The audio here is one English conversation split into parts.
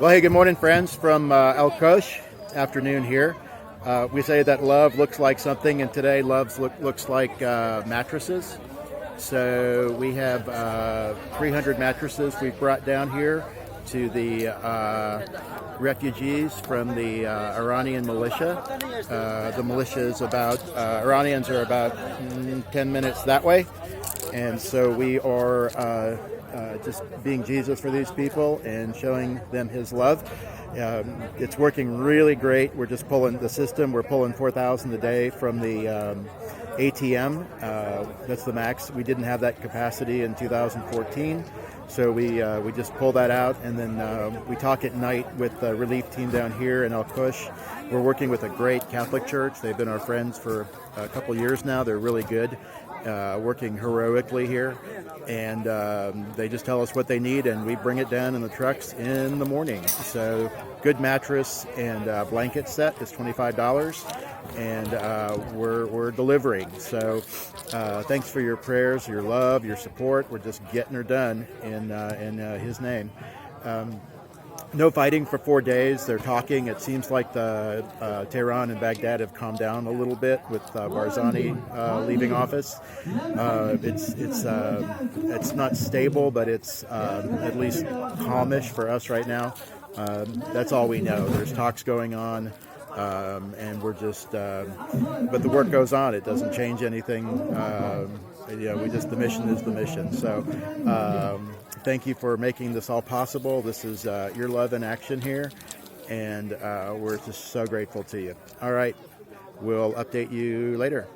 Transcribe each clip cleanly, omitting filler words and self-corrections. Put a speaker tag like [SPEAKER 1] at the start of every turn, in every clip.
[SPEAKER 1] Well, hey, good morning, friends from El Kosh. Afternoon here. We say that love looks like something, and today looks like mattresses. So we have 300 mattresses we've brought down here to the refugees from the Iranian militia. The militia is about, Iranians are about 10 minutes that way. And so we are just being Jesus for these people and showing them his love. It's working really great. We're just pulling the system. We're pulling 4,000 a day from the ATM. That's the max. We didn't have that capacity in 2014. So we just pull that out, and then we talk at night with the relief team down here in El Kush. We're working with a great Catholic church. They've been our friends for a couple years now. They're really good, working heroically here. And they just tell us what they need, and we bring it down in the trucks in the morning. So good mattress and blanket set is $25, and we're delivering. So thanks for your prayers, your love, your support. We're just getting her done in his name. No fighting for 4 days. They're talking. It seems like the Tehran and Baghdad have calmed down a little bit with Barzani leaving office. It's not stable, but it's at least calmish for us right now. That's all we know. There's talks going on, and we're just. But the work goes on. It doesn't change anything. The mission is the mission. So. Thank you for making this all possible. This is your love in action here, and we're just so grateful to you. All right, we'll update you later.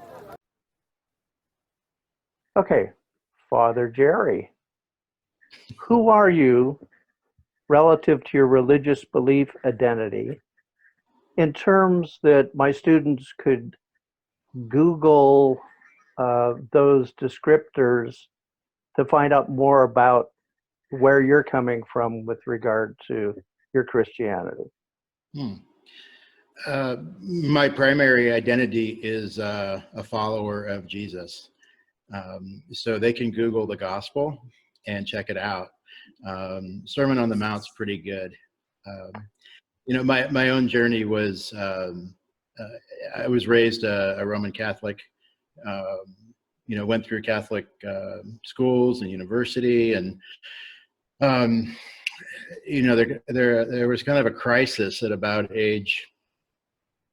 [SPEAKER 2] Okay, Father Jerry, who are you relative to your religious belief identity in terms that my students could Google those descriptors to find out more about where you're coming from with regard to your Christianity?
[SPEAKER 3] My primary identity is a follower of Jesus. So they can Google the gospel and check it out. Sermon on the Mount's pretty good. My own journey was, I was raised a Roman Catholic, went through Catholic schools and university, and there was kind of a crisis at about age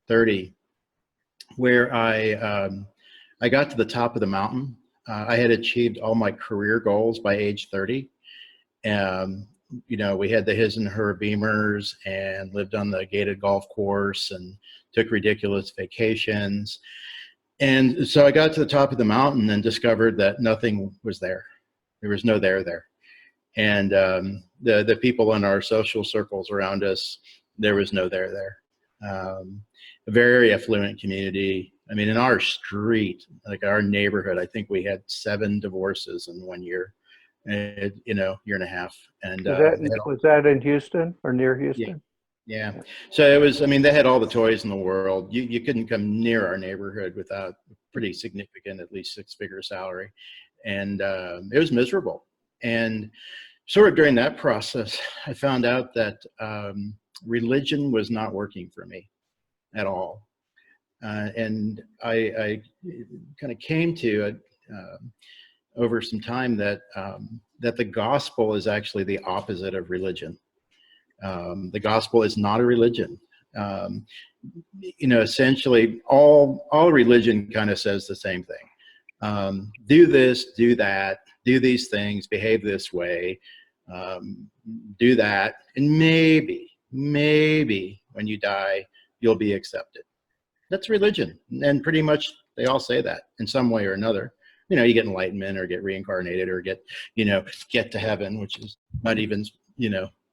[SPEAKER 3] 30 where I got to the top of the mountain. I had achieved all my career goals by age 30. We had the his and her Beamers and lived on the gated golf course and took ridiculous vacations. And so I got to the top of the mountain and discovered that nothing was there. There was no there. And the people in our social circles around us, there was no there. A very affluent community. I mean, in our street, like our neighborhood, I think we had 7 divorces in 1 year, year and a half. And
[SPEAKER 2] was that in Houston or near Houston?
[SPEAKER 3] Yeah. So it was, they had all the toys in the world. You couldn't come near our neighborhood without a pretty significant, at least 6-figure salary. And it was miserable. And sort of during that process, I found out that religion was not working for me at all. And I kind of came to over some time that the gospel is actually the opposite of religion. The gospel is not a religion. Essentially all religion kind of says the same thing. Do this, do that, do these things, behave this way, do that, and maybe when you die, you'll be accepted. That's religion. And pretty much they all say that in some way or another. You get enlightenment or get reincarnated or get to heaven, which is not even,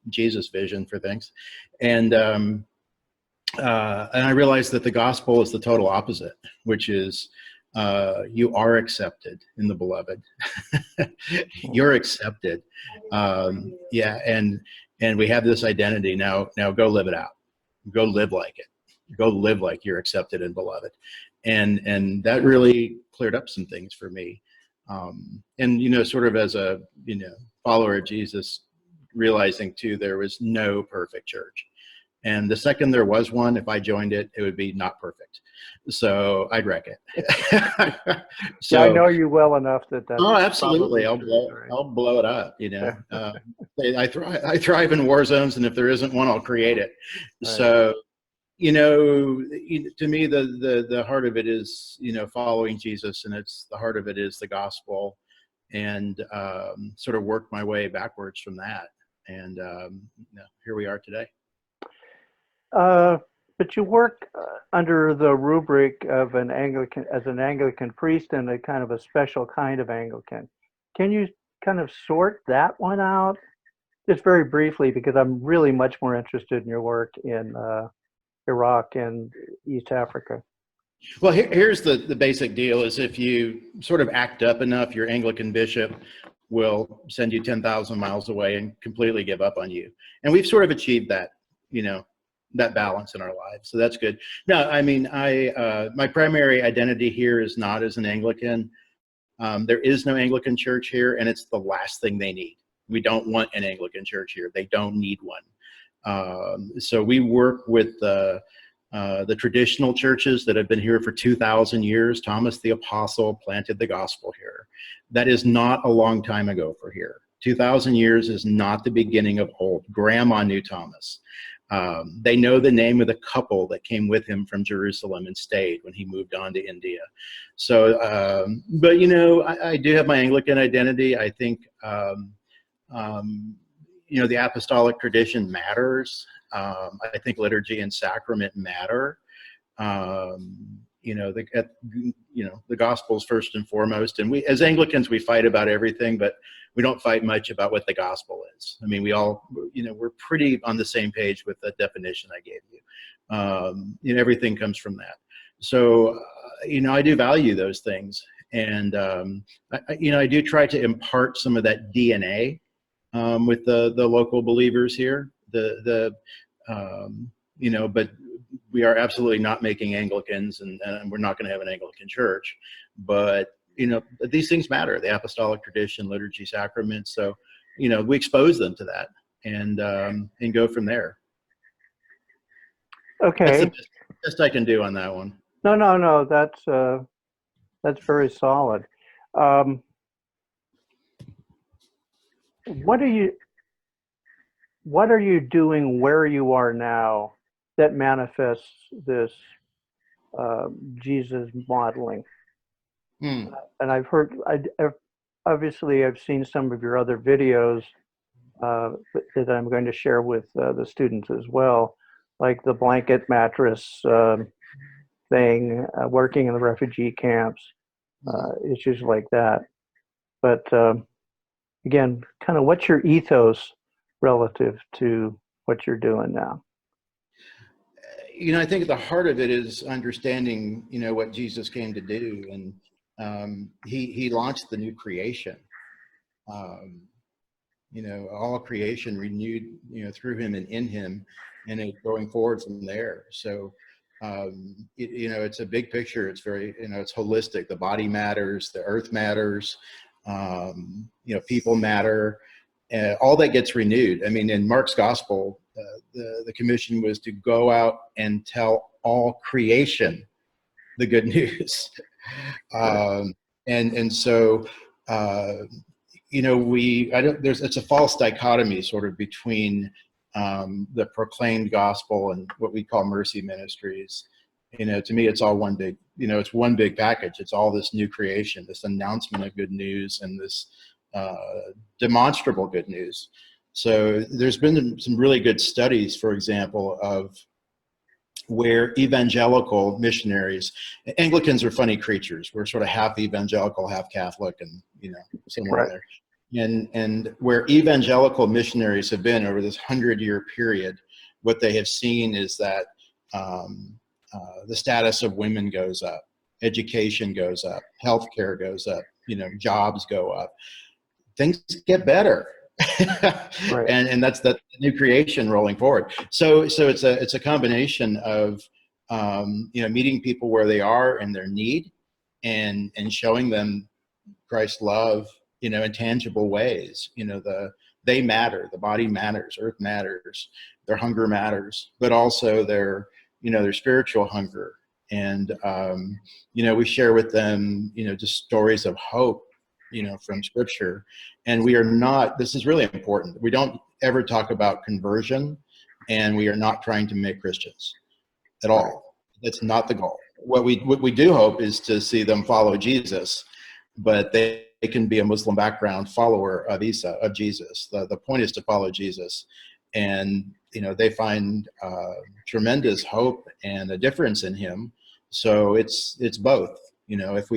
[SPEAKER 3] Jesus' vision for things. And I realized that the gospel is the total opposite, which is you are accepted in the beloved. You're accepted. And we have this identity now go live it out. Go live like it. Go live like you're accepted and beloved. And that really cleared up some things for me. Sort of as a, follower of Jesus, realizing too, there was no perfect church. And the second there was one, if I joined it, it would be not perfect. So I'd wreck it.
[SPEAKER 2] Yeah, I
[SPEAKER 3] So,
[SPEAKER 2] know you well enough that that's
[SPEAKER 3] oh, absolutely.
[SPEAKER 2] probably true, right?
[SPEAKER 3] I'll blow it up. I thrive in war zones, and if there isn't one, I'll create it.
[SPEAKER 2] Right.
[SPEAKER 3] So, to me, the heart of it is, following Jesus, and the heart of it is the gospel, and sort of work my way backwards from that. And here we are today.
[SPEAKER 2] But you work under the rubric of an Anglican, as an Anglican priest, and a kind of a special kind of Anglican. Can you kind of sort that one out? Just very briefly, because I'm really much more interested in your work in Iraq and East Africa.
[SPEAKER 3] Well, here's the basic deal is if you sort of act up enough, your Anglican bishop will send you 10,000 miles away and completely give up on you. And we've sort of achieved that, that balance in our lives. So that's good. No, I mean, my primary identity here is not as an Anglican. There is no Anglican church here, and it's the last thing they need. We don't want an Anglican church here. They don't need one. So we work with the traditional churches that have been here for 2,000 years. Thomas the Apostle planted the gospel here. That is not a long time ago for here. 2,000 years is not the beginning of old. Grandma knew Thomas. They know the name of the couple that came with him from Jerusalem and stayed when he moved on to India. So, but I do have my Anglican identity. I think, the apostolic tradition matters. I think liturgy and sacrament matter. The gospel is first and foremost. And we, as Anglicans, we fight about everything, but we don't fight much about what the gospel is. I mean, we all, we're pretty on the same page with the definition I gave you. Everything comes from that. So, I do value those things. And, I do try to impart some of that DNA with the local believers here. But we are absolutely not making Anglicans, and we're not going to have an Anglican church. But these things matter: the apostolic tradition, liturgy, sacraments. So we expose them to that, and go from there.
[SPEAKER 2] Okay.
[SPEAKER 3] That's the best I can do on that one.
[SPEAKER 2] No. That's very solid. What are you doing where you are now that manifests this Jesus modeling? And I've obviously I've seen some of your other videos that I'm going to share with the students as well, like the blanket mattress thing, working in the refugee camps, issues like that. But again, kind of what's your ethos relative to what you're doing now?
[SPEAKER 3] I think at the heart of it is understanding, what Jesus came to do. And he launched the new creation. All creation renewed, through him and in him, and it going forward from there. So, it's a big picture. It's very, it's holistic. The body matters, the earth matters, people matter, all that gets renewed. I mean, in Mark's gospel, the commission was to go out and tell all creation the good news. It's a false dichotomy sort of between the proclaimed gospel and what we call mercy ministries. To me, it's all one big, it's one big package. It's all this new creation, this announcement of good news, and this demonstrable good news. So there's been some really good studies, for example, of where evangelical missionaries, Anglicans are funny creatures. We're sort of half evangelical, half Catholic, and somewhere
[SPEAKER 2] Right.
[SPEAKER 3] there. And where evangelical missionaries have been over this 100-year period, what they have seen is that the status of women goes up, education goes up, healthcare goes up, jobs go up, things get better.
[SPEAKER 2] Right.
[SPEAKER 3] and that's the new creation rolling forward. So it's a combination of meeting people where they are in their need, and showing them Christ's love, in tangible ways. The they matter. The body matters, earth matters, their hunger matters, but also their, their spiritual hunger. And, we share with them, just stories of hope, from scripture. And we are not, this is really important. We don't ever talk about conversion, and we are not trying to make Christians at all. That's not the goal. What we do hope is to see them follow Jesus, but they can be a Muslim background follower of Isa, of Jesus. The point is to follow Jesus. And, they find tremendous hope and a difference in him. So it's both. If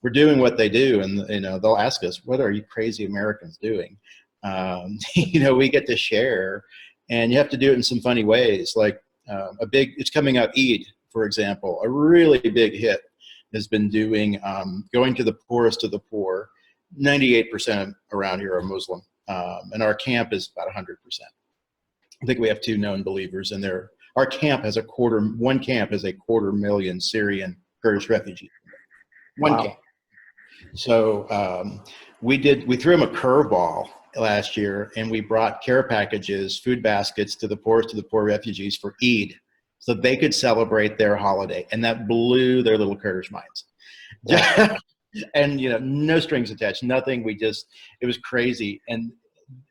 [SPEAKER 3] we're doing what they do, and, they'll ask us, what are you crazy Americans doing? We get to share, and you have to do it in some funny ways. Like it's coming up Eid, for example, a really big hit has been doing going to the poorest of the poor. 98% around here are Muslim, and our camp is about 100%. I think we have 2 known believers in there. Our camp has one camp has a 250,000 Syrian Kurdish refugees. One
[SPEAKER 2] Wow.
[SPEAKER 3] camp. So we threw them a curveball last year, and we brought care packages, food baskets to the poorest of the poor refugees for Eid, so they could celebrate their holiday. And that blew their little Kurdish minds.
[SPEAKER 2] Wow.
[SPEAKER 3] And, no strings attached, nothing. It was crazy. And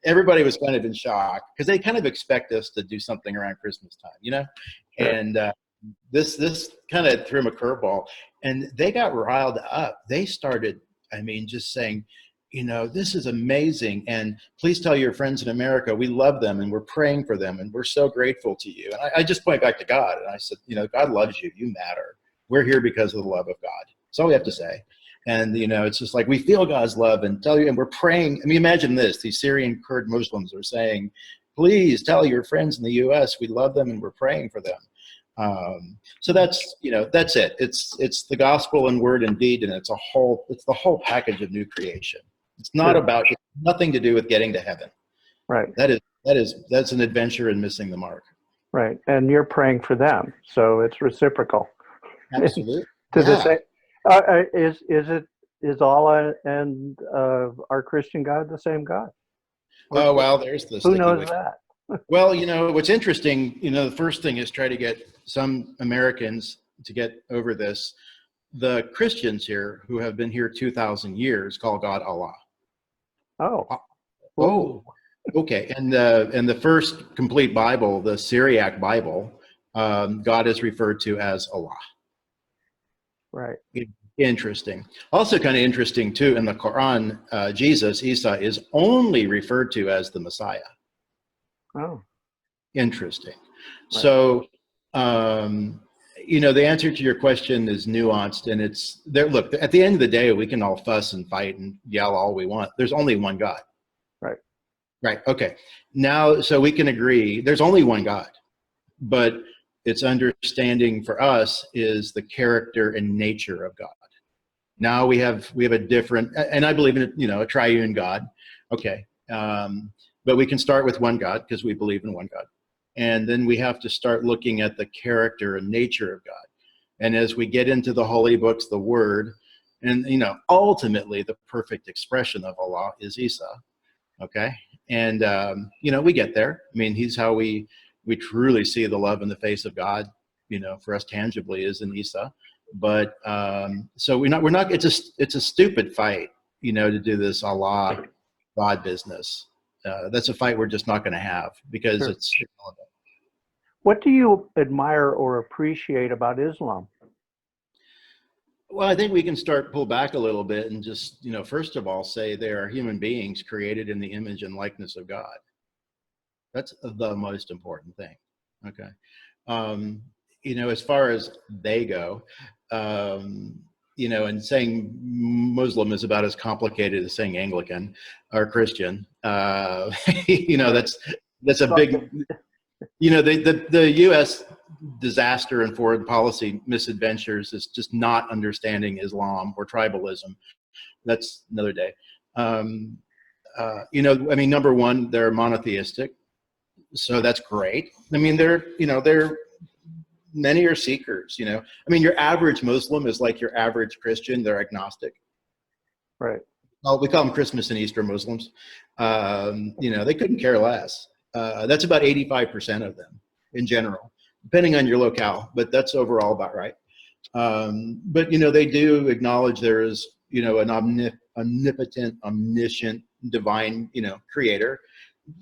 [SPEAKER 3] everybody was kind of in shock because they kind of expect us to do something around Christmas time,
[SPEAKER 2] Sure.
[SPEAKER 3] and this kind of threw them a curveball, and they got riled up. They started, just saying, this is amazing, and please tell your friends in America we love them, and we're praying for them, and we're so grateful to you. And I just point back to God, and I said, God loves you. You matter. We're here because of the love of God. That's all we have to say. And, it's just like, we feel God's love, and tell you, and we're praying. Imagine this, these Syrian Kurd Muslims are saying, please tell your friends in the U.S. we love them and we're praying for them. So that's it. It's the gospel in word and deed, and it's the whole package of new creation. It's not
[SPEAKER 2] Sure.
[SPEAKER 3] about, it's nothing to do with getting to heaven.
[SPEAKER 2] Right.
[SPEAKER 3] That's an adventure in missing the mark.
[SPEAKER 2] Right. And you're praying for them, so it's reciprocal.
[SPEAKER 3] Absolutely.
[SPEAKER 2] To the
[SPEAKER 3] Yeah.
[SPEAKER 2] same. Is Allah and our Christian God the same God?
[SPEAKER 3] Oh, well, there's the
[SPEAKER 2] Who
[SPEAKER 3] sticky
[SPEAKER 2] knows
[SPEAKER 3] wicket.
[SPEAKER 2] that?
[SPEAKER 3] Well, what's interesting, the first thing is try to get some Americans to get over this. The Christians here who have been here 2,000 years call God Allah.
[SPEAKER 2] Oh.
[SPEAKER 3] Oh, okay. And the first complete Bible, the Syriac Bible, God is referred to as Allah.
[SPEAKER 2] Right.
[SPEAKER 3] Interesting. Also kind of interesting too, in the Quran, Jesus, Isa, is only referred to as the Messiah.
[SPEAKER 2] Oh.
[SPEAKER 3] Interesting.
[SPEAKER 2] Right.
[SPEAKER 3] So, the answer to your question is nuanced, and it's there. Look, at the end of the day, we can all fuss and fight and yell all we want. There's only one God.
[SPEAKER 2] Right.
[SPEAKER 3] Right. Okay. Now, so we can agree there's only one God, but its understanding for us is the character and nature of God. Now we have a different, and I believe in a triune God. Okay. But we can start with one God because we believe in one God. And then we have to start looking at the character and nature of God. And as we get into the holy books, the word, and, ultimately the perfect expression of Allah is Isa. Okay. And, we get there. He's how we truly see the love in the face of God, for us tangibly is in Isa. But, so we're not, it's a stupid fight, to do this Allah God business. That's a fight we're just not going to have because
[SPEAKER 2] Sure.
[SPEAKER 3] it's irrelevant.
[SPEAKER 2] What do you admire or appreciate about Islam?
[SPEAKER 3] Well, I think we can pull back a little bit and just, first of all, say they are human beings created in the image and likeness of God. That's the most important thing. Okay. As far as they go, and saying Muslim is about as complicated as saying Anglican or Christian. That's a big, the U.S. disaster and foreign policy misadventures is just not understanding Islam or tribalism. That's another day. Number one, they're monotheistic, so that's great. They're many are seekers. Your average Muslim is like your average Christian. They're agnostic.
[SPEAKER 2] Right.
[SPEAKER 3] we call them Christmas and Easter Muslims. They couldn't care less. That's about 85% of them in general, depending on your locale, but that's overall about right. But they do acknowledge there is, an omnipotent, omniscient, divine, creator.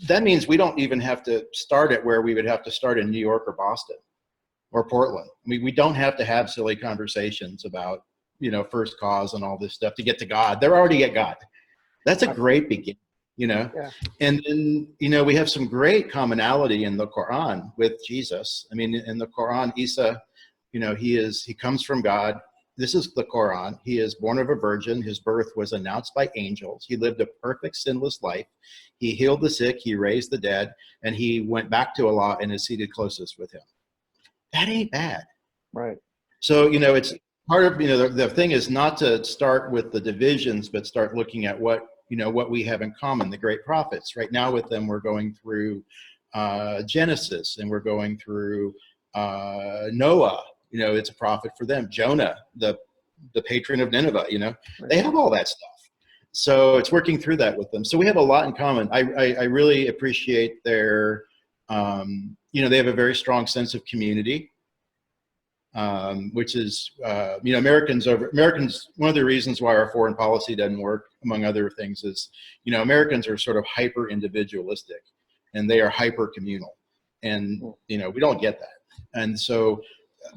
[SPEAKER 3] That means we don't even have to start at where we would have to start in New York or Boston or Portland. We don't have to have silly conversations about, first cause and all this stuff to get to God. They're already at God. That's a great beginning, Yeah. And then, we have some great commonality in the Quran with Jesus. I mean, in the Quran, Isa, he comes from God. This is the Quran. He is born of a virgin. His birth was announced by angels. He lived a perfect, sinless life. He healed the sick. He raised the dead. And he went back to Allah and is seated closest with him. That ain't bad.
[SPEAKER 2] Right.
[SPEAKER 3] So, it's part of, the thing is not to start with the divisions, but start looking at what we have in common, the great prophets. Right now with them, we're going through Genesis, and we're going through Noah. It's a prophet for them. Jonah, the patron of Nineveh,
[SPEAKER 2] Right.
[SPEAKER 3] They have all that stuff. So it's working through that with them. So we have a lot in common. I really appreciate their, they have a very strong sense of community, which is, Americans, one of the reasons why our foreign policy doesn't work, among other things, is, Americans are sort of hyper individualistic and they are hyper communal. And, we don't get that. And so,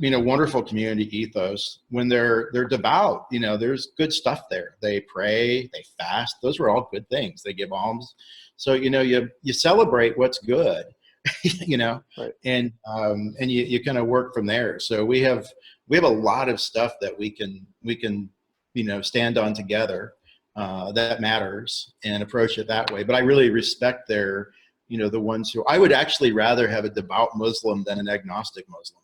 [SPEAKER 3] wonderful community ethos. When they're devout, there's good stuff there. They pray, they fast. Those are all good things. They give alms. So, you celebrate what's good,
[SPEAKER 2] Right.
[SPEAKER 3] and you kind of work from there. So we have a lot of stuff that we can, stand on together, that matters, and approach it that way. But I really respect their, the ones who, I would actually rather have a devout Muslim than an agnostic Muslim.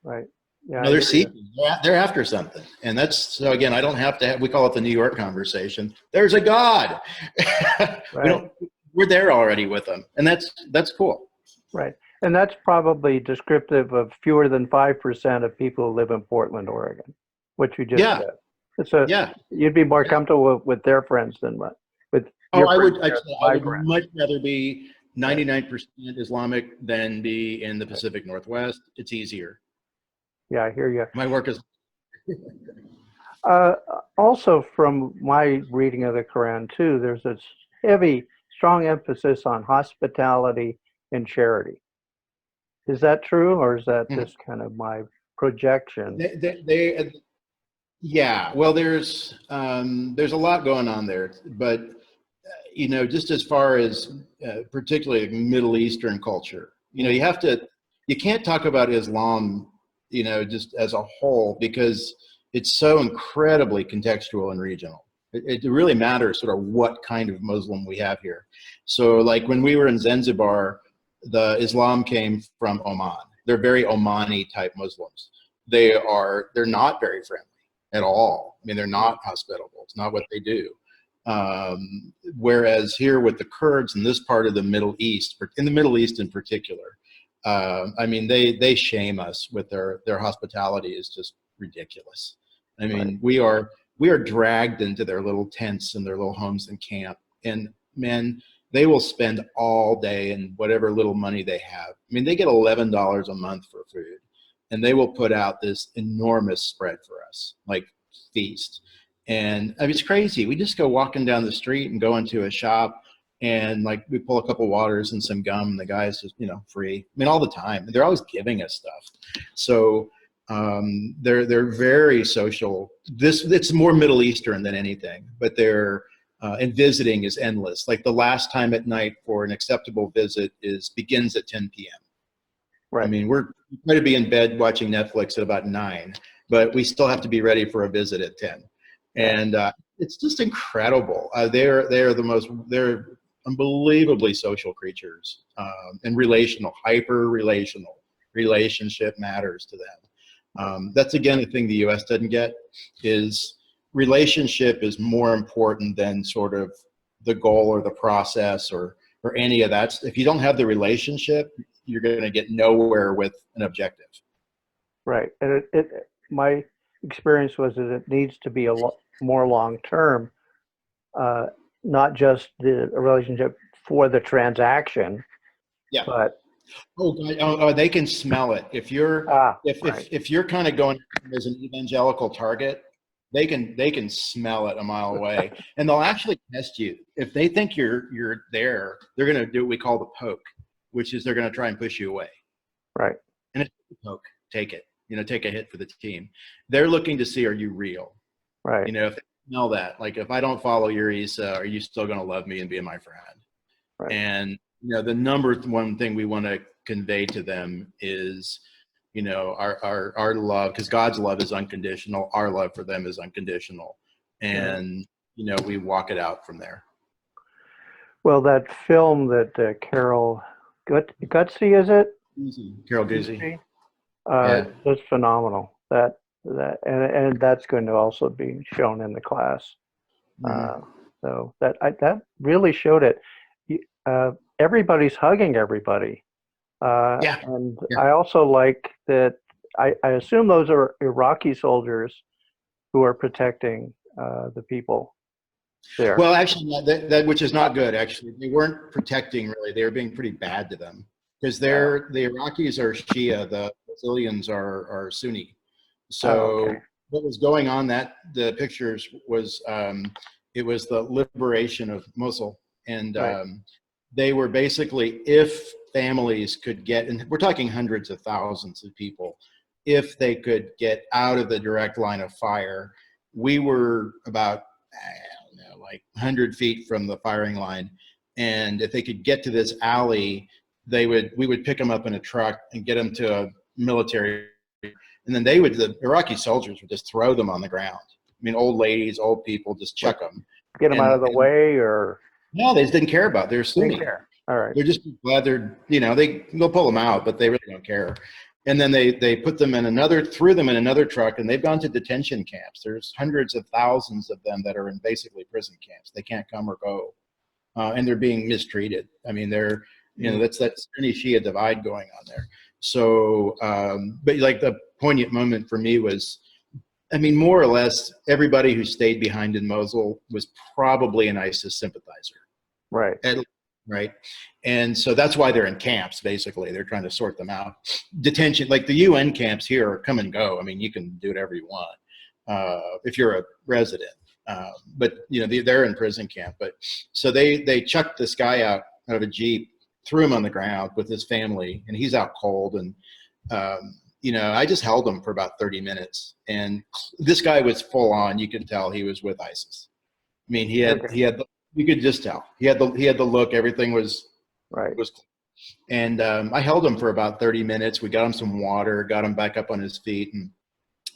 [SPEAKER 2] Right. Yeah.
[SPEAKER 3] They're seeking. They're after something, and that's, so again, I don't have to have. We call it the New York conversation. There's a God.
[SPEAKER 2] Right.
[SPEAKER 3] We're there already with them, and that's cool.
[SPEAKER 2] Right. And that's probably descriptive of fewer than 5% of people who live in Portland, Oregon, which you just said. You'd be more comfortable with their friends than with your
[SPEAKER 3] I
[SPEAKER 2] friends
[SPEAKER 3] would much rather be 99% Islamic than be in the Pacific Northwest. It's easier.
[SPEAKER 2] Yeah, I hear you.
[SPEAKER 3] My work is.
[SPEAKER 2] Also, from my reading of the Quran too, there's this strong emphasis on hospitality and charity. Is that true, or is that just kind of my projection?
[SPEAKER 3] Well, there's a lot going on there, but just as far as particularly Middle Eastern culture, you can't talk about Islam, just as a whole, because it's so incredibly contextual and regional. It really matters sort of what kind of Muslim we have here. So like when we were in Zanzibar, the Islam came from Oman. They're very Omani type Muslims. They're not very friendly at all. I mean, they're not hospitable. It's not what they do. Whereas here with the Kurds in this part of the Middle East, in the Middle East in particular, I mean, they shame us with their hospitality is just ridiculous. I mean, we are dragged into their little tents and their little homes and camp, and man, they will spend all day and whatever little money they have. I mean, they get $11 a month for food, and they will put out this enormous spread for us, like feast. And I mean, it's crazy. We just go walking down the street and go into a shop, and like we pull a couple waters and some gum, and the guy's just, free. I mean, all the time. They're always giving us stuff. So they're very social. It's more Middle Eastern than anything, but and visiting is endless. Like the last time at night for an acceptable visit begins at 10 p.m.
[SPEAKER 2] Right.
[SPEAKER 3] I mean, we're going to be in bed watching Netflix at about 9, but we still have to be ready for a visit at 10. And it's just incredible. They're unbelievably social creatures, and hyper relational. Relationship matters to them. That's again the thing the U.S. doesn't get, is relationship is more important than sort of the goal or the process or any of that. If you don't have the relationship, you're going to get nowhere with an objective.
[SPEAKER 2] Right. And my experience was that it needs to be more long term, not just the relationship for the transaction,
[SPEAKER 3] Yeah.
[SPEAKER 2] but
[SPEAKER 3] Oh, God. They can smell it. If you're
[SPEAKER 2] right,
[SPEAKER 3] if you're kind of going as an evangelical target, they can smell it a mile away, and they'll actually test you. If they think you're there, they're going to do what we call the poke, which is they're going to try and push you away.
[SPEAKER 2] right,
[SPEAKER 3] And it's a poke. Take it. Take a hit for the team. They're looking to see, are you real?
[SPEAKER 2] right,
[SPEAKER 3] If they smell that, like if I don't follow your Isa, are you still going to love me and be my friend?
[SPEAKER 2] right.
[SPEAKER 3] And the number one thing we want to convey to them is, our love, because God's love is unconditional. Our love for them is unconditional, and we walk it out from there.
[SPEAKER 2] Well, that film that Carol Gutsy, is it?
[SPEAKER 3] Carol Guzy.
[SPEAKER 2] Yeah. Just phenomenal. And that's going to also be shown in the class. So that really showed it. Everybody's hugging everybody. And I also like that. I assume those are Iraqi soldiers who are protecting the people there.
[SPEAKER 3] Well, actually, that which is not good. Actually, they weren't protecting really. They were being pretty bad to them because the Iraqis are Shia, the Brazilians are Sunni. So what was going on? The pictures was it was the liberation of Mosul, and they were basically, if families could get, and we're talking hundreds of thousands of people, if they could get out of the direct line of fire. We were about, I don't know, like 100 feet from the firing line, and if they could get to this alley, we would pick them up in a truck and get them to a military, and then the Iraqi soldiers would just throw them on the ground. I mean, old ladies, old people, just chuck them.
[SPEAKER 2] Get them out of the way, or
[SPEAKER 3] no, they just didn't care about it. They're Sunni.
[SPEAKER 2] Didn't care. All right.
[SPEAKER 3] They're just glad they'll pull them out, but they really don't care. And then they threw them in another truck, and they've gone to detention camps. There's hundreds of thousands of them that are in basically prison camps. They can't come or go, and they're being mistreated. I mean, that's that Sunni Shia divide going on there. So, but like the poignant moment for me was, I mean, more or less everybody who stayed behind in Mosul was probably an ISIS sympathizer.
[SPEAKER 2] Right.
[SPEAKER 3] Right. And so that's why they're in camps, basically. They're trying to sort them out. Detention, like the UN camps here are come and go. I mean, you can do whatever you want if you're a resident. But, they're in prison camp. But so they chucked this guy out of a Jeep, threw him on the ground with his family, and he's out cold. And, I just held him for about 30 minutes. And this guy was full on. You could tell he was with ISIS. I mean, you could just tell he had the look. Everything was
[SPEAKER 2] right.
[SPEAKER 3] And I held him for about 30 minutes. We got him some water, got him back up on his feet, and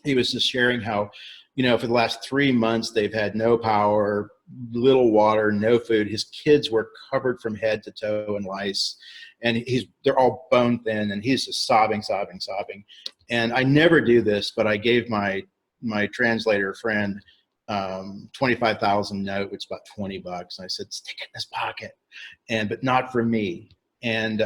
[SPEAKER 3] he was just sharing how, for the last 3 months they've had no power, little water, no food. His kids were covered from head to toe in lice, and they're all bone thin, and he's just sobbing. And I never do this, but I gave my translator friend 25,000 note, which is about $20. And I said, stick it in his pocket, but not for me. And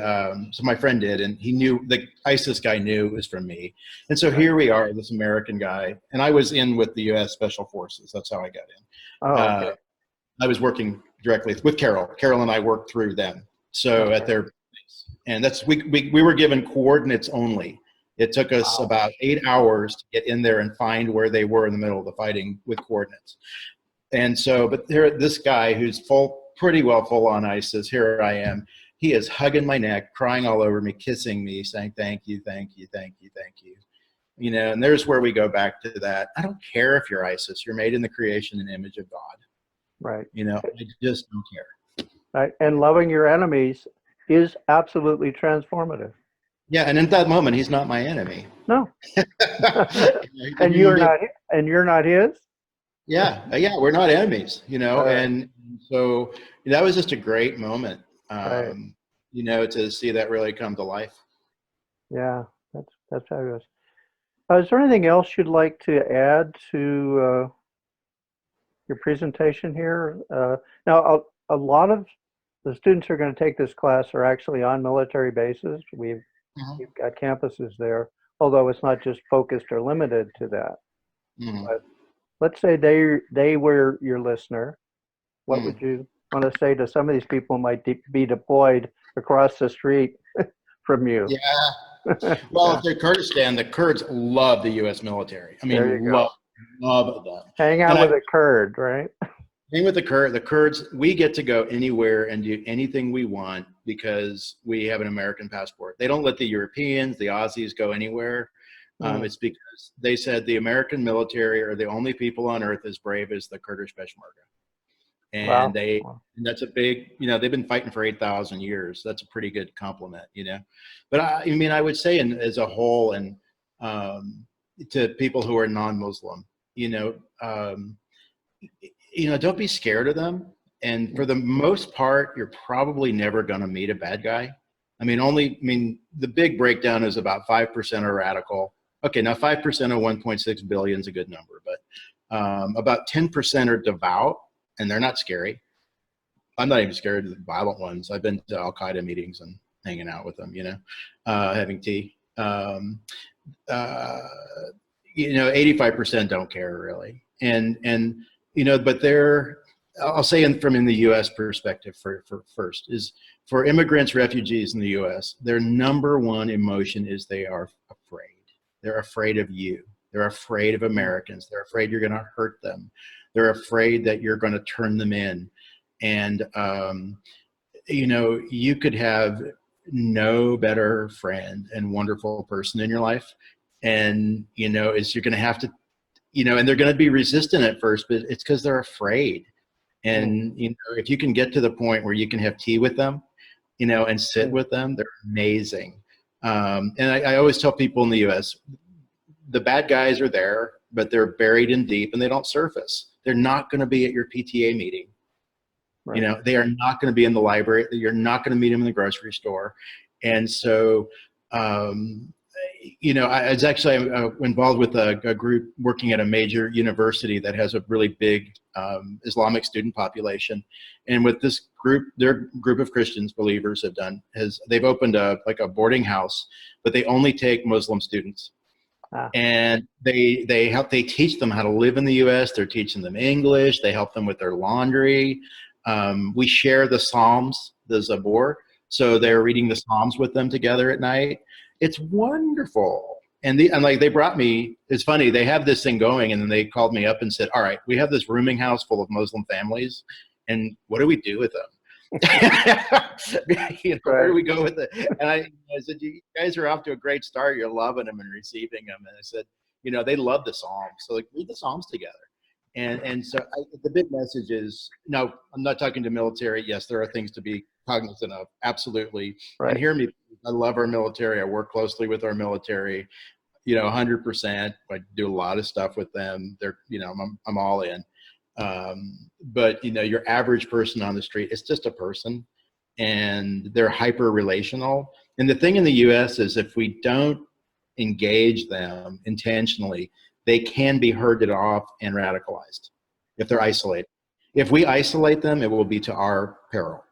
[SPEAKER 3] so my friend did, and he knew, the ISIS guy knew it was from me. And so here we are, this American guy, and I was in with the U.S. Special Forces. That's how I got in.
[SPEAKER 2] Oh, okay.
[SPEAKER 3] I was working directly with Carol. Carol and I worked through them. So at their place, and we were given coordinates only. It took us about 8 hours to get in there and find where they were in the middle of the fighting with coordinates. And so, but this guy who's pretty well full on ISIS, here I am. He is hugging my neck, crying all over me, kissing me, saying, thank you, thank you, thank you, thank you. And there's where we go back to that. I don't care if you're ISIS. You're made in the creation and image of God.
[SPEAKER 2] Right.
[SPEAKER 3] I just don't care.
[SPEAKER 2] Right. And loving your enemies is absolutely transformative.
[SPEAKER 3] Yeah, and in that moment, he's not my enemy.
[SPEAKER 2] No. And you're not his?
[SPEAKER 3] Yeah, we're not enemies, and so that was just a great moment, to see that really come to life.
[SPEAKER 2] Yeah, that's fabulous. Is there anything else you'd like to add to your presentation here? Now, a lot of the students who are going to take this class are actually on military bases. We've got campuses there, although it's not just focused or limited to that. But let's say they were your listener, What would you want to say to some of these people who might be deployed across the street from you?
[SPEAKER 3] Yeah. Well, if they're Kurdistan, the Kurds love the U.S. military. I
[SPEAKER 2] There you
[SPEAKER 3] mean,
[SPEAKER 2] go.
[SPEAKER 3] love them.
[SPEAKER 2] Hang out
[SPEAKER 3] And
[SPEAKER 2] with a Kurd, right?
[SPEAKER 3] thing with the Kurds, we get to go anywhere and do anything we want because we have an American passport. They don't let the Europeans, the Aussies go anywhere. It's because they said the American military are the only people on earth as brave as the Kurdish Peshmerga. And and that's a big, they've been fighting for 8,000 years. That's a pretty good compliment, But I mean, I would say as a whole, and to people who are non-Muslim, don't be scared of them. And for the most part, you're probably never going to meet a bad guy. The big breakdown is about 5% are radical. Okay, now 5% of 1.6 billion is a good number, but about 10% are devout, and they're not scary. I'm not even scared of the violent ones. I've been to Al Qaeda meetings and hanging out with them, having tea. 85% don't care really, and but I'll say from in the U.S. perspective for first is for immigrants, refugees in the U.S. Their number one emotion is they are afraid. They're afraid of you. They're afraid of Americans. They're afraid you're going to hurt them. They're afraid that you're going to turn them in. And, you could have no better friend and wonderful person in your life. And, is you're going to have to, and they're going to be resistant at first, but it's because they're afraid. And, if you can get to the point where you can have tea with them, and sit with them, they're amazing. And I always tell people in the U.S., the bad guys are there, but they're buried in deep and they don't surface. They're not going to be at your PTA meeting. Right. They are not going to be in the library. You're not going to meet them in the grocery store. And so, I was actually involved with a group working at a major university that has a really big Islamic student population. And with this group, their group of Christians, believers they've opened a boarding house, but they only take Muslim students. And they teach them how to live in the U.S. They're teaching them English. They help them with their laundry. We share the Psalms, the Zabur. So they're reading the Psalms with them together at night. It's wonderful. And they brought me, it's funny, they have this thing going, and then they called me up and said, all right, we have this rooming house full of Muslim families, and what do we do with them? Where do we go with it? And I said, you guys are off to a great start. You're loving them and receiving them. And I said, they love the Psalms. So read the Psalms together. And so the big message is, no, I'm not talking to military. Yes, there are things to be cognizant of. Absolutely. Right. And hear me, I love our military. I work closely with our military, 100%. I do a lot of stuff with them. They're, I'm all in. But your average person on the street, it's just a person, and they're hyper relational. And the thing in the US is if we don't engage them intentionally, they can be herded off and radicalized if they're isolated. If we isolate them, it will be to our peril.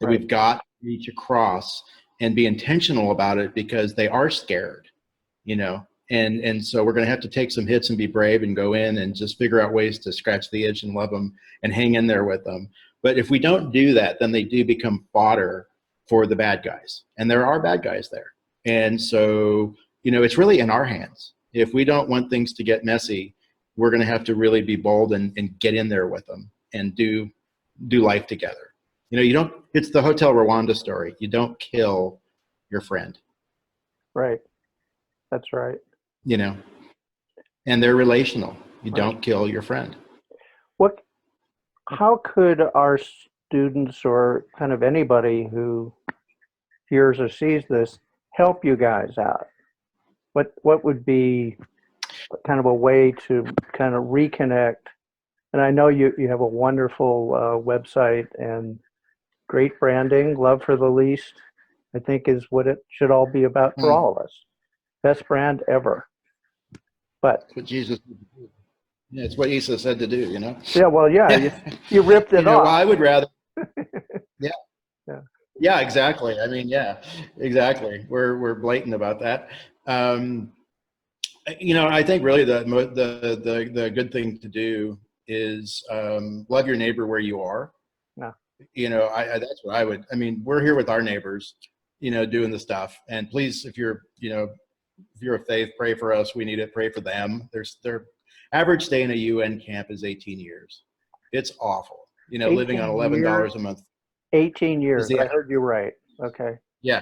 [SPEAKER 3] Right. We've got to reach across and be intentional about it because they are scared, And so we're going to have to take some hits and be brave and go in and just figure out ways to scratch the itch and love them and hang in there with them. But if we don't do that, then they do become fodder for the bad guys. And there are bad guys there. And so, it's really in our hands. If we don't want things to get messy, we're going to have to really be bold and get in there with them and do life together. It's the Hotel Rwanda story. You don't kill your friend. Right.
[SPEAKER 2] That's right.
[SPEAKER 3] And they're relational. You don't kill your friend.
[SPEAKER 2] How could our students or kind of anybody who hears or sees this help you guys out? What would be kind of a way to kind of reconnect? And I know you have a wonderful website and great branding. Love for the least, I think, is what it should all be about for all of us. Best brand ever. But
[SPEAKER 3] that's what Jesus did. Yeah, it's what Jesus said to do,
[SPEAKER 2] Yeah, well, yeah, you ripped it off.
[SPEAKER 3] Well, I would rather. Yeah, exactly. Yeah, exactly. We're blatant about that. I think really the good thing to do is love your neighbor where you are.
[SPEAKER 2] Yeah.
[SPEAKER 3] You know, that's what I would. I mean, we're here with our neighbors, you know, doing the stuff. And please, if you're, you know, if you're of faith, pray for us. We need it. Pray for them. Their average stay in a UN camp is 18 years. It's awful. You know, living on
[SPEAKER 2] 18
[SPEAKER 3] $11
[SPEAKER 2] years.
[SPEAKER 3] a month
[SPEAKER 2] 18
[SPEAKER 3] is
[SPEAKER 2] years.
[SPEAKER 3] the
[SPEAKER 2] I heard you right. Okay.
[SPEAKER 3] yeah.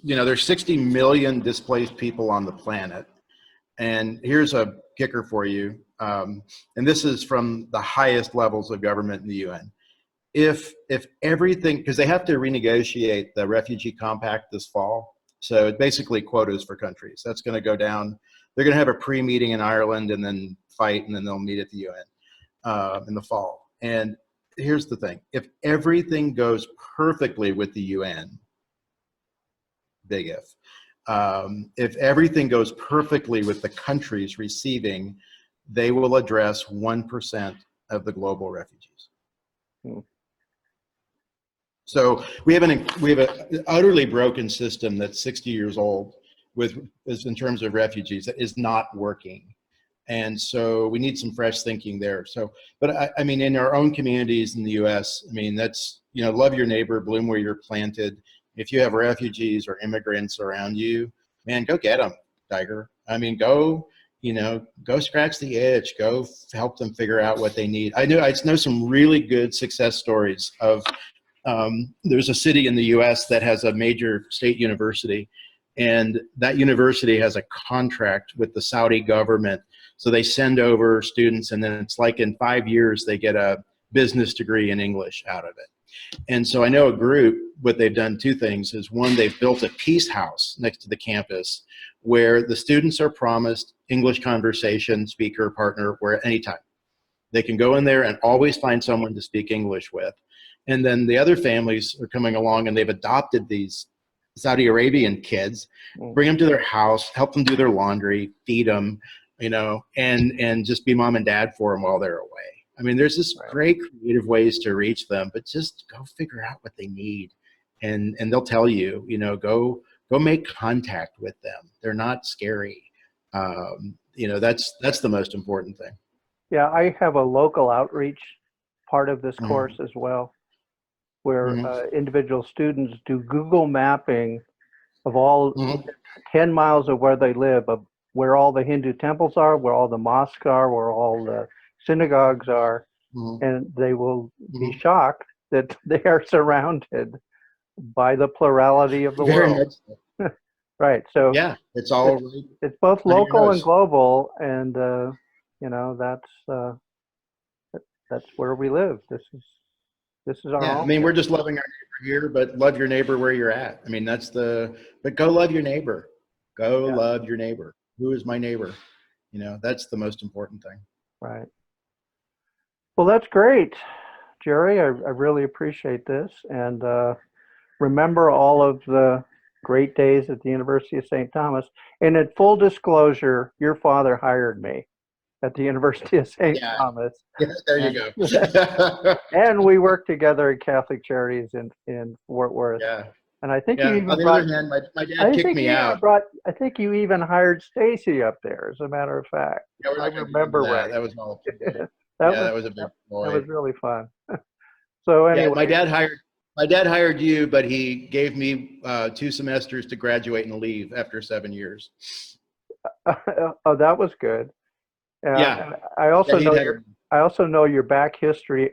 [SPEAKER 3] There's 60 million displaced people on the planet. And here's a kicker for you. And this is from the highest levels of government in the UN. If everything, because they have to renegotiate the refugee compact this fall. So it's basically quotas for countries. That's going to go down. They're going to have a pre-meeting in Ireland and then fight, and then they'll meet at the UN in the fall. And here's the thing. If everything goes perfectly with the UN, big if everything goes perfectly with the countries receiving, they will address 1% of the global refugees.
[SPEAKER 2] Hmm.
[SPEAKER 3] So we have an utterly broken system that's 60 years old in terms of refugees that is not working. And so we need some fresh thinking there. So, but I mean, in our own communities in the US, I mean, that's, you know, love your neighbor, bloom where you're planted. If you have refugees or immigrants around you, man, go get them, Tiger. I mean, go, you know, go scratch the itch, go help them figure out what they need. I know some really good success stories of, there's a city in the US that has a major state university, and that university has a contract with the Saudi government. So they send over students, and then it's like in 5 years, they get a business degree in English out of it. And so I know a group, what they've done two things is, one, they've built a peace house next to the campus where the students are promised English conversation, speaker, partner, where anytime. They can go in there and always find someone to speak English with. And then the other families are coming along and they've adopted these Saudi Arabian kids, bring them to their house, help them do their laundry, feed them, you know, and just be mom and dad for them while they're away. I mean, there's this great creative ways to reach them, but just go figure out what they need. And they'll tell you, you know, go make contact with them. They're not scary. You know, that's the most important thing.
[SPEAKER 2] Yeah, I have a local outreach part of this course as well, where individual students do Google mapping of all 10 miles of where they live, of where all the Hindu temples are, where all the mosques are, where all the synagogues are, and they will be shocked that they are surrounded by the plurality of the world. Right. So
[SPEAKER 3] yeah, it's all
[SPEAKER 2] it's both local and global, and you know, that's where we live. This is our home.
[SPEAKER 3] I mean, we're just loving our neighbor here, but love your neighbor where you're at. I mean, but go love your neighbor. Go love your neighbor. Who is my neighbor? You know, that's the most important thing.
[SPEAKER 2] Right. Well, that's great, Jerry. I really appreciate this. And remember all of the great days at the University of St. Thomas. And in full disclosure, your father hired me at the University of St. Thomas.
[SPEAKER 3] Yeah, there you go.
[SPEAKER 2] And we worked together at Catholic Charities in Fort Worth.
[SPEAKER 3] Yeah.
[SPEAKER 2] And I think you even
[SPEAKER 3] on the other hand, my dad kicked me out.
[SPEAKER 2] I think you even hired Stacy up there, as a matter of fact.
[SPEAKER 3] Yeah,
[SPEAKER 2] I remember right.
[SPEAKER 3] That was all.
[SPEAKER 2] that
[SPEAKER 3] was a big boy.
[SPEAKER 2] That was really fun. So anyway,
[SPEAKER 3] my dad hired you, but he gave me 2 semesters to graduate and leave after 7 years.
[SPEAKER 2] Oh, that was good.
[SPEAKER 3] Yeah.
[SPEAKER 2] I also know your back history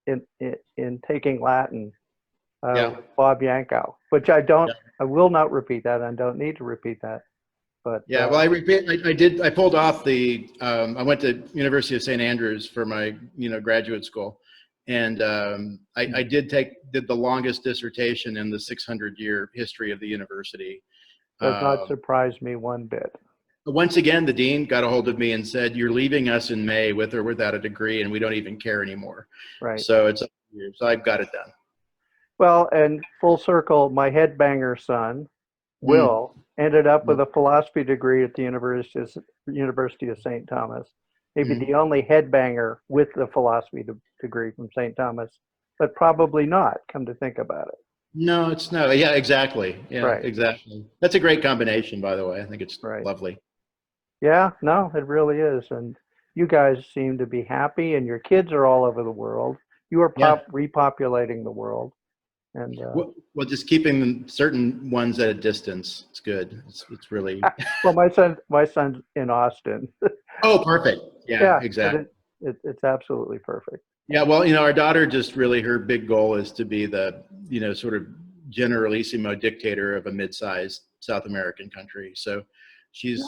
[SPEAKER 2] in taking Latin. Bob Yankow, which I will not repeat that. I don't need to repeat that. But
[SPEAKER 3] well, I pulled off I went to University of St. Andrews for my, graduate school. And I did the longest dissertation in the 600-year history of the university.
[SPEAKER 2] Does not surprise me one bit.
[SPEAKER 3] Once again, the dean got a hold of me and said, "You're leaving us in May with or without a degree, and we don't even care anymore."
[SPEAKER 2] Right.
[SPEAKER 3] So it's up to you. So I've got it done.
[SPEAKER 2] Well, and full circle, my headbanger son, Will, ended up with a philosophy degree at the University of St. Thomas. Maybe the only headbanger with the philosophy degree from St. Thomas, but probably not, come to think about it.
[SPEAKER 3] No, it's no. Yeah, exactly. Yeah,
[SPEAKER 2] right.
[SPEAKER 3] Exactly. That's a great combination, by the way. I think it's lovely.
[SPEAKER 2] Yeah, no, it really is. And you guys seem to be happy, and your kids are all over the world. You are repopulating the world, and
[SPEAKER 3] Well, just keeping certain ones at a distance. It's good. It's really.
[SPEAKER 2] well, my son's in Austin.
[SPEAKER 3] Oh, perfect. Yeah,
[SPEAKER 2] Yeah, but
[SPEAKER 3] exactly.
[SPEAKER 2] it's absolutely perfect.
[SPEAKER 3] Yeah, well, our daughter just really, her big goal is to be the, sort of generalissimo dictator of a mid-sized South American country. So she's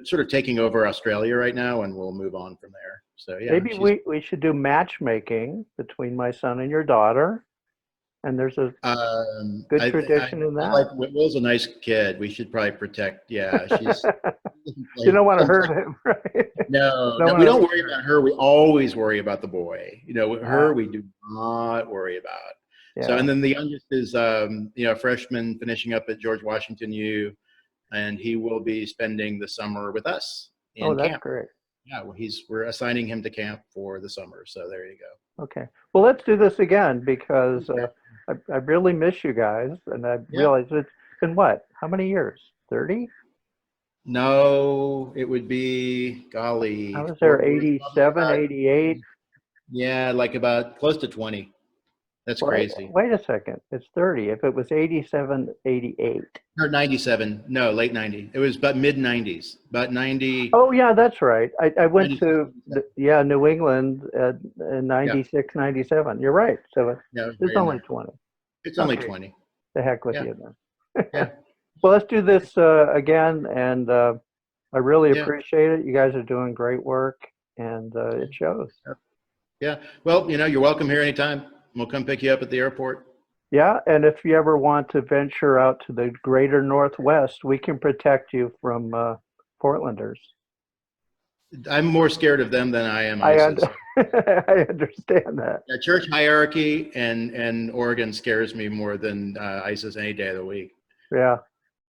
[SPEAKER 3] sort of taking over Australia right now, and we'll move on from there. So yeah,
[SPEAKER 2] Maybe we should do matchmaking between my son and your daughter, and there's a good tradition in
[SPEAKER 3] I like
[SPEAKER 2] that.
[SPEAKER 3] Will's a nice kid. We should probably protect. Yeah, she's.
[SPEAKER 2] You don't want to hurt him, right?
[SPEAKER 3] No,
[SPEAKER 2] Don't
[SPEAKER 3] we
[SPEAKER 2] wanna-
[SPEAKER 3] don't worry about her. We always worry about the boy. Her
[SPEAKER 2] Ah,
[SPEAKER 3] we do not worry about. So,
[SPEAKER 2] yeah.
[SPEAKER 3] and then the youngest is, a freshman finishing up at George Washington U, and he will be spending the summer with us
[SPEAKER 2] Oh,
[SPEAKER 3] in
[SPEAKER 2] that's
[SPEAKER 3] camp.
[SPEAKER 2] great.
[SPEAKER 3] Yeah, well, we're assigning him to camp for the summer. So there you go.
[SPEAKER 2] Okay. Well, let's do this again because
[SPEAKER 3] Okay.
[SPEAKER 2] I really miss you guys, and I
[SPEAKER 3] Yeah.
[SPEAKER 2] realize it's been what? How many years? 30?
[SPEAKER 3] No, it would be, golly.
[SPEAKER 2] I was there
[SPEAKER 3] we're
[SPEAKER 2] 87,
[SPEAKER 3] about-
[SPEAKER 2] 88.
[SPEAKER 3] Yeah, like about close to 20. That's crazy.
[SPEAKER 2] Wait a second. It's 30. If it was 87, 88.
[SPEAKER 3] Or 97. No, late 90. It was about mid 90s. About 90.
[SPEAKER 2] Oh, yeah, that's right. I went
[SPEAKER 3] 97.
[SPEAKER 2] to New England in 96, 97. You're right. So
[SPEAKER 3] Yeah, it was
[SPEAKER 2] it's
[SPEAKER 3] right in
[SPEAKER 2] only
[SPEAKER 3] there.
[SPEAKER 2] 20.
[SPEAKER 3] It's only
[SPEAKER 2] Okay.
[SPEAKER 3] 20.
[SPEAKER 2] The heck with
[SPEAKER 3] Yeah.
[SPEAKER 2] you then.
[SPEAKER 3] Yeah.
[SPEAKER 2] Well, let's do this again, and I really
[SPEAKER 3] Yeah.
[SPEAKER 2] appreciate it. You guys are doing great work, and it shows.
[SPEAKER 3] Yeah. Well, you're welcome here anytime. We'll come pick you up at the airport.
[SPEAKER 2] Yeah, and if you ever want to venture out to the greater Northwest, we can protect you from Portlanders.
[SPEAKER 3] I'm more scared of them than I am
[SPEAKER 2] I
[SPEAKER 3] ISIS.
[SPEAKER 2] I understand that.
[SPEAKER 3] Yeah, church hierarchy and Oregon scares me more than ISIS any day of the week.
[SPEAKER 2] Yeah,